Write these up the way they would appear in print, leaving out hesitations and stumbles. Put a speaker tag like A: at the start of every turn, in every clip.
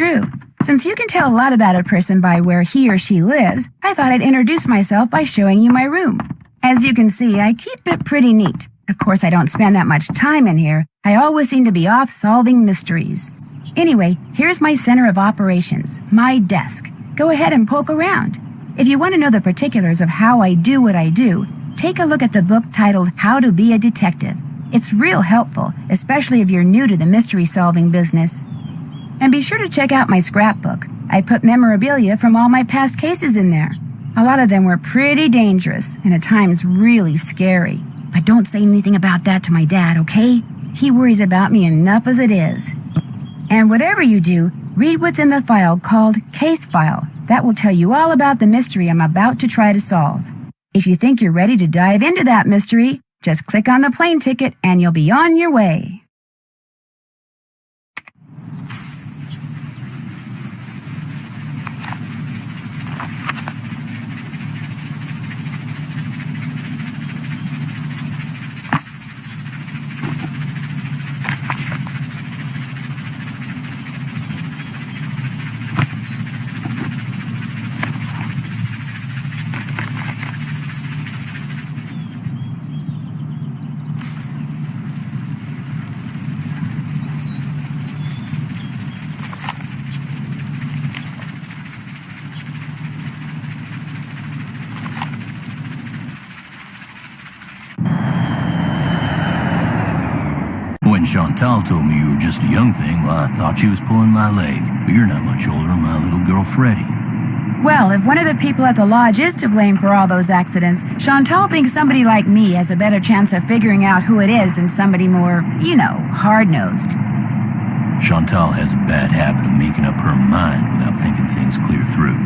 A: True. Since you can tell a lot about a person by where he or she lives, I thought I'd introduce myself by showing you my room. As you can see, I keep it pretty neat. Of course, I don't spend that much time in here. I always seem to be off solving mysteries. Anyway, here's my center of operations, my desk. Go ahead and poke around. If you want to know the particulars of how I do what I do, take a look at the book titled How to Be a Detective. It's real helpful, especially if you're new to the mystery-solving business. And be sure to check out my scrapbook. I put memorabilia from all my past cases in there. A lot of them were pretty dangerous, and at times really scary. But don't say anything about that to my dad, okay? He worries about me enough as it is. And whatever you do, read what's in the file called Case File. That will tell you all about the mystery I'm about to try to solve. If you think you're ready to dive into that mystery, just click on the plane ticket and you'll be on your way.
B: When Chantal told me you were just a young thing, well, I thought she was pulling my leg. But you're not much older than my little girl, Freddie.
A: Well, if one of the people at the lodge is to blame for all those accidents, Chantal thinks somebody like me has a better chance of figuring out who it is than somebody more, hard-nosed.
B: Chantal has a bad habit of making up her mind without thinking things clear through.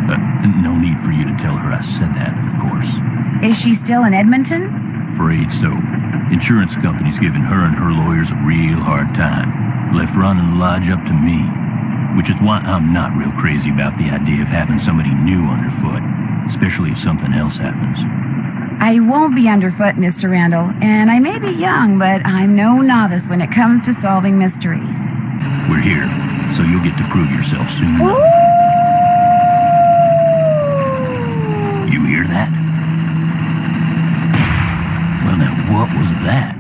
B: But no need for you to tell her I said that, of course.
A: Is she still in Edmonton?
B: Afraid so. Insurance company's giving her and her lawyers a real hard time. Left running the lodge up to me. Which is why I'm not real crazy about the idea of having somebody new underfoot, especially if something else happens.
A: I won't be underfoot, Mr. Randall, and I may be young, but I'm no novice when it comes to solving mysteries.
B: We're here, so you'll get to prove yourself soon enough. You hear that? Well, now, what was that?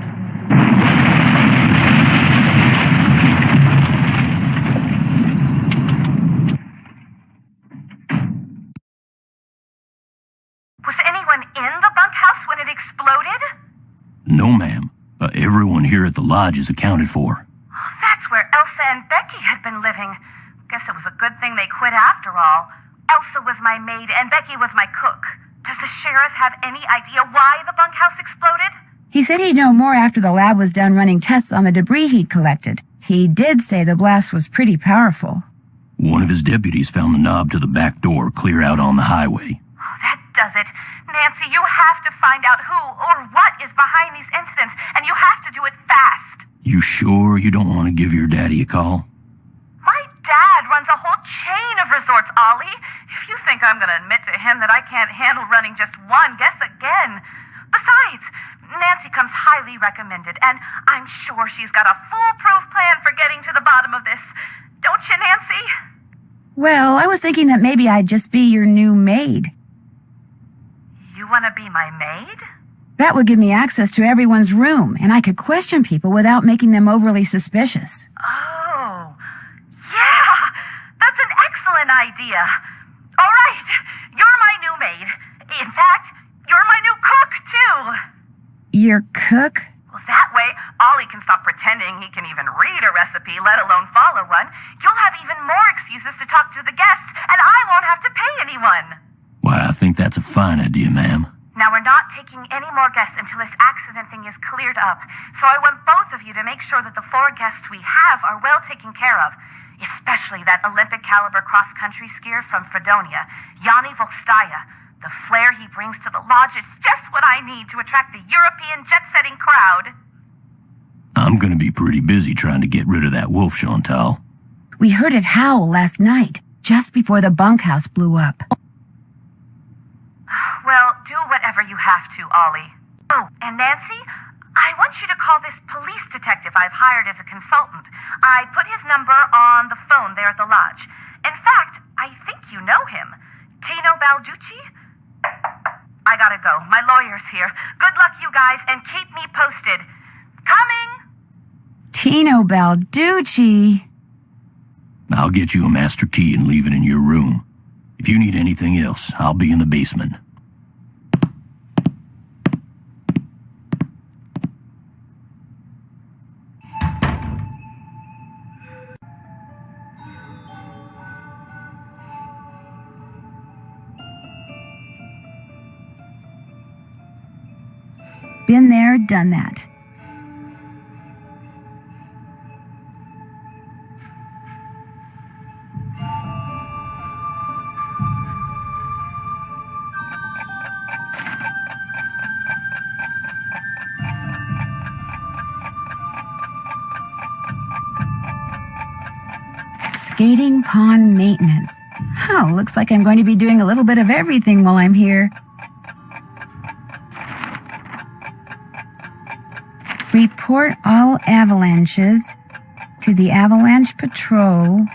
C: Was anyone in the bunkhouse when it exploded?
B: No, ma'am. Everyone here at the lodge is accounted for.
C: That's where Elsa and Becky had been living. Guess it was a good thing they quit after all. Elsa was my maid and Becky was my cook. Does the sheriff have any idea why the bunkhouse exploded?
A: He said he'd know more after the lab was done running tests on the debris he'd collected. He did say the blast was pretty powerful.
B: One of his deputies found the knob to the back door clear out on the highway.
C: Oh, that does it. Nancy, you have to find out who or what is behind these incidents, and you have to do it fast.
B: You sure you don't want to give your daddy a call?
C: My dad runs a whole chain of resorts, Ollie. If you think I'm going to admit to him that I can't handle running just one, guess again. Besides, Nancy comes highly recommended, and I'm sure she's got a foolproof plan for getting to the bottom of this. Don't you, Nancy?
A: Well, I was thinking that maybe I'd just be your new maid.
C: You want to be my maid?
A: That would give me access to everyone's room, and I could question people without making them overly suspicious.
C: Oh, yeah, that's an excellent idea. All right, you're my new maid. In fact, you're my new cook, too.
A: Your cook?
C: Well, that way, Ollie can stop pretending he can even read a recipe, let alone follow one. You'll have even more excuses to talk to the guests, and I won't have to pay anyone.
B: Why, I think that's a fine idea, ma'am.
C: Now, we're not taking any more guests until this accident thing is cleared up. So I want both of you to make sure that the 4 guests we have are well taken care of. Especially that Olympic-caliber cross-country skier from Fredonia, Yanni Volstaya. The flair he brings to the lodge is just what I need to attract the European jet-setting crowd.
B: I'm going to be pretty busy trying to get rid of that wolf, Chantal.
A: We heard it howl last night, just before the bunkhouse blew up.
C: Well, do whatever you have to, Ollie. Oh, and Nancy, I want you to call this police detective I've hired as a consultant. I put his number on the phone there at the lodge. In fact, I think you know him. Tino Balducci? I gotta go. My lawyer's here. Good luck, you guys, and keep me posted. Coming!
A: Tino Balducci.
B: I'll get you a master key and leave it in your room. If you need anything else, I'll be in the basement.
A: Been there, done that. Skating pond maintenance. Oh, looks like I'm going to be doing a little bit of everything while I'm here. Report all avalanches to the Avalanche Patrol.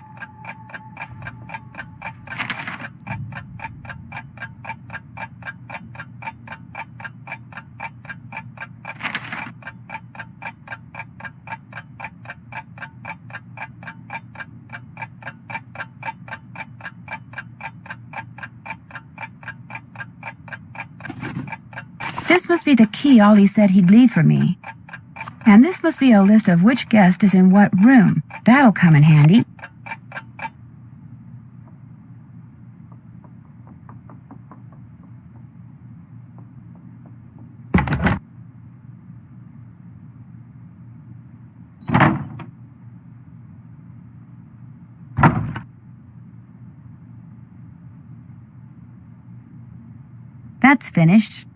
A: This must be the key Ollie said he'd leave for me. And this must be a list of which guest is in what room. That'll come in handy. That's finished.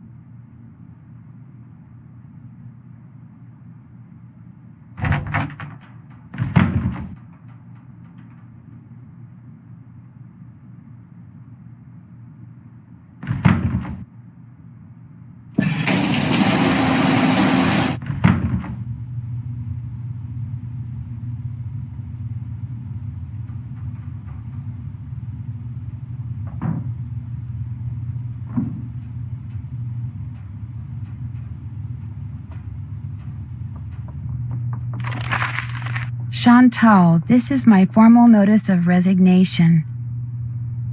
A: Chantal, this is my formal notice of resignation.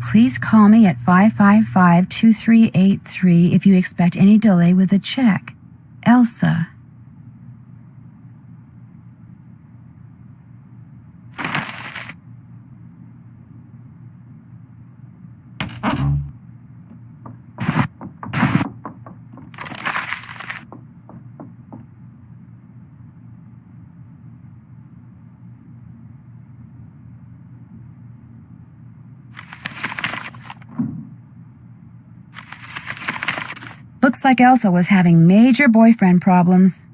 A: Please call me at 555-2383 if you expect any delay with a check. Elsa. Looks like Elsa was having major boyfriend problems.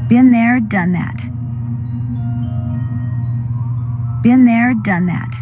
A: Been there, done that. Been there, done that.